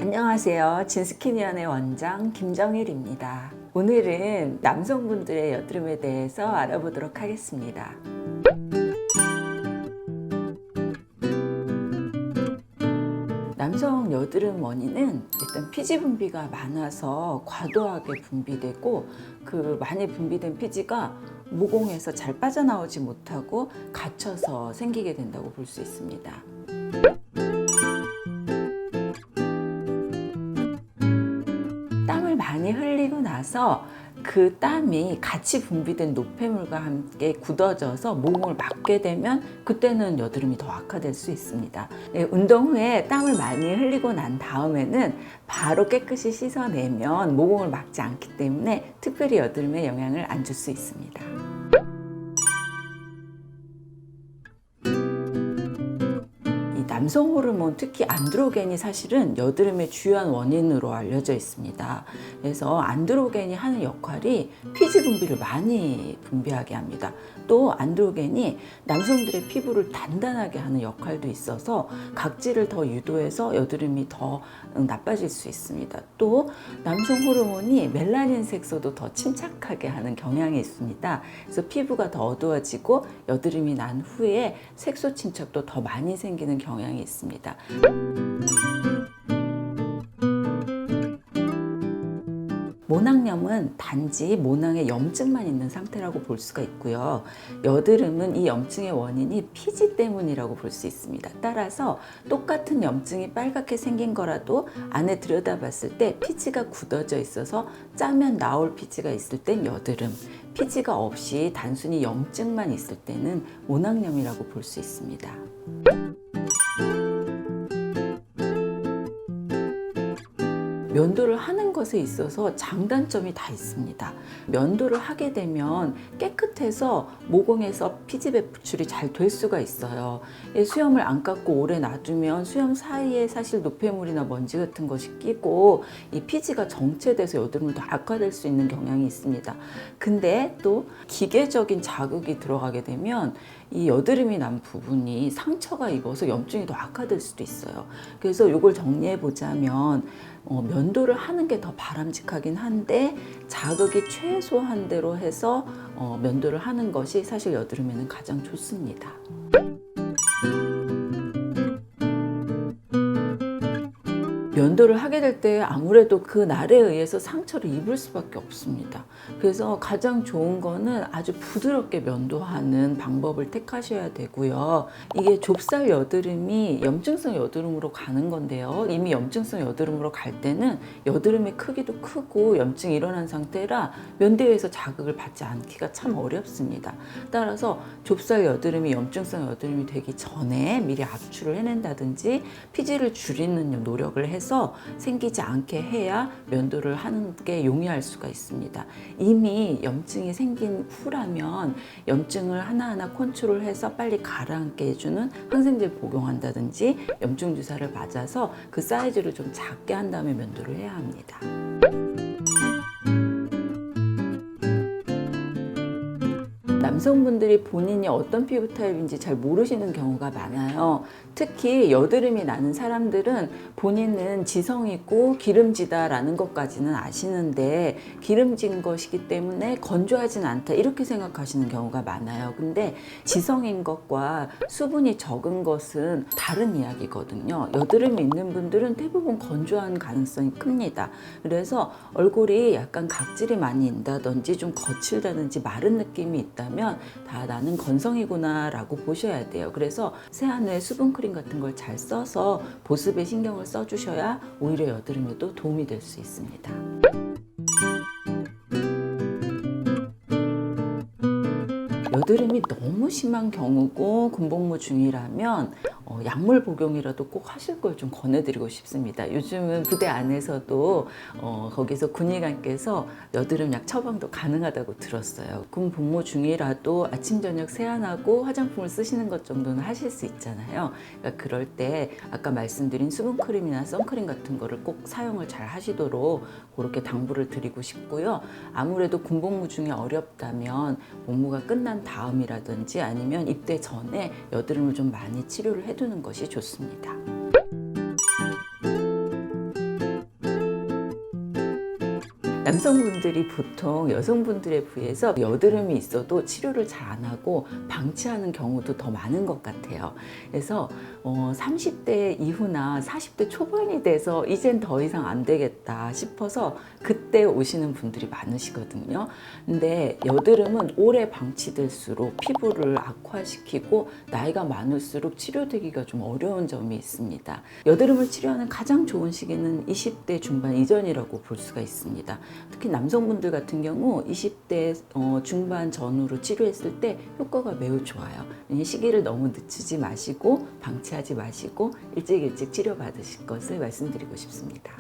안녕하세요. 진스키니언의 원장 김정일입니다. 오늘은 남성분들의 여드름에 대해서 알아보도록 하겠습니다. 남성 여드름 원인은 일단 피지 분비가 많아서 과도하게 분비되고 그 많이 분비된 피지가 모공에서 잘 빠져나오지 못하고 갇혀서 생기게 된다고 볼 수 있습니다. 땀을 많이 흘리고 나서 그 땀이 같이 분비된 노폐물과 함께 굳어져서 모공을 막게 되면 그때는 여드름이 더 악화될 수 있습니다. 운동 후에 땀을 많이 흘리고 난 다음에는 바로 깨끗이 씻어내면 모공을 막지 않기 때문에 특별히 여드름에 영향을 안 줄 수 있습니다. 남성 호르몬, 특히 안드로겐이 사실은 여드름의 주요한 원인으로 알려져 있습니다. 그래서 안드로겐이 하는 역할이 피지 분비를 많이 분비하게 합니다. 또 안드로겐이 남성들의 피부를 단단하게 하는 역할도 있어서 각질을 더 유도해서 여드름이 더 나빠질 수 있습니다. 또 남성 호르몬이 멜라닌 색소도 더 침착하게 하는 경향이 있습니다. 그래서 피부가 더 어두워지고 여드름이 난 후에 색소 침착도 더 많이 생기는 경향이 있습니다. 모낭염은 단지 모낭에 염증만 있는 상태라고 볼 수가 있고요. 여드름은 이 염증의 원인이 피지 때문이라고 볼 수 있습니다. 따라서 똑같은 염증이 빨갛게 생긴 거라도 안에 들여다봤을 때 피지가 굳어져 있어서 짜면 나올 피지가 있을 땐 여드름, 피지가 없이 단순히 염증만 있을 때는 모낭염이라고 볼 수 있습니다. 면도를 하는 것에 있어서 장단점이 다 있습니다. 면도를 하게 되면 깨끗해서 모공에서 피지 배출이 잘 될 수가 있어요. 수염을 안 깎고 오래 놔두면 수염 사이에 사실 노폐물이나 먼지 같은 것이 끼고 이 피지가 정체돼서 여드름을 더 악화될 수 있는 경향이 있습니다. 근데 또 기계적인 자극이 들어가게 되면 이 여드름이 난 부분이 상처가 입어서 염증이 더 악화될 수도 있어요. 그래서 이걸 정리해 보자면 면도를 하는 게 더 바람직하긴 한데 자극이 최소한 대로 해서 면도를 하는 것이 사실 여드름에는 가장 좋습니다. 면도를 하게 될 때 아무래도 그 날에 의해서 상처를 입을 수밖에 없습니다. 그래서 가장 좋은 거는 아주 부드럽게 면도하는 방법을 택하셔야 되고요. 이게 좁쌀 여드름이 염증성 여드름으로 가는 건데요. 이미 염증성 여드름으로 갈 때는 여드름의 크기도 크고 염증이 일어난 상태라 면도에서 자극을 받지 않기가 참 어렵습니다. 따라서 좁쌀 여드름이 염증성 여드름이 되기 전에 미리 압출을 해낸다든지 피지를 줄이는 노력을 해서 생기지 않게 해야 면도를 하는 게 용이할 수가 있습니다. 이미 염증이 생긴 후라면 염증을 하나하나 컨트롤해서 빨리 가라앉게 해주는 항생제를 복용한다든지 염증 주사를 맞아서 그 사이즈를 좀 작게 한 다음에 면도를 해야 합니다. 남성분들이 본인이 어떤 피부 타입인지 잘 모르시는 경우가 많아요. 특히 여드름이 나는 사람들은 본인은 지성이고 기름지다라는 것까지는 아시는데 기름진 것이기 때문에 건조하진 않다 이렇게 생각하시는 경우가 많아요. 근데 지성인 것과 수분이 적은 것은 다른 이야기거든요. 여드름이 있는 분들은 대부분 건조한 가능성이 큽니다. 그래서 얼굴이 약간 각질이 많이 있다든지 좀 거칠다든지 마른 느낌이 있다면 다 나는 건성이구나 라고 보셔야 돼요. 그래서 세안 후에 수분크림 같은 걸 잘 써서 보습에 신경을 써주셔야 오히려 여드름에도 도움이 될 수 있습니다. 여드름이 너무 심한 경우고 군복무 중이라면 약물 복용이라도 꼭 하실 걸 좀 권해드리고 싶습니다. 요즘은 부대 안에서도 거기서 군의관께서 여드름 약 처방도 가능하다고 들었어요. 군 복무 중이라도 아침 저녁 세안하고 화장품을 쓰시는 것 정도는 하실 수 있잖아요. 그러니까 그럴 때 아까 말씀드린 수분크림이나 선크림 같은 거를 꼭 사용을 잘 하시도록 그렇게 당부를 드리고 싶고요. 아무래도 군복무 중에 어렵다면 복무가 끝난 다음이라든지 아니면 입대 전에 여드름을 좀 많이 치료를 해두시면 해두는 것이 좋습니다. 남성분들이 보통 여성분들에 비해서 여드름이 있어도 치료를 잘 안 하고 방치하는 경우도 더 많은 것 같아요. 그래서 30대 이후나 40대 초반이 돼서 이젠 더 이상 안 되겠다 싶어서 그때 오시는 분들이 많으시거든요. 근데 여드름은 오래 방치될수록 피부를 악화시키고 나이가 많을수록 치료되기가 좀 어려운 점이 있습니다. 여드름을 치료하는 가장 좋은 시기는 20대 중반 이전이라고 볼 수가 있습니다. 특히 남성분들 같은 경우 20대 중반 전후로 치료했을 때 효과가 매우 좋아요. 시기를 너무 늦추지 마시고 방치하지 마시고 일찍 치료받으실 것을 말씀드리고 싶습니다.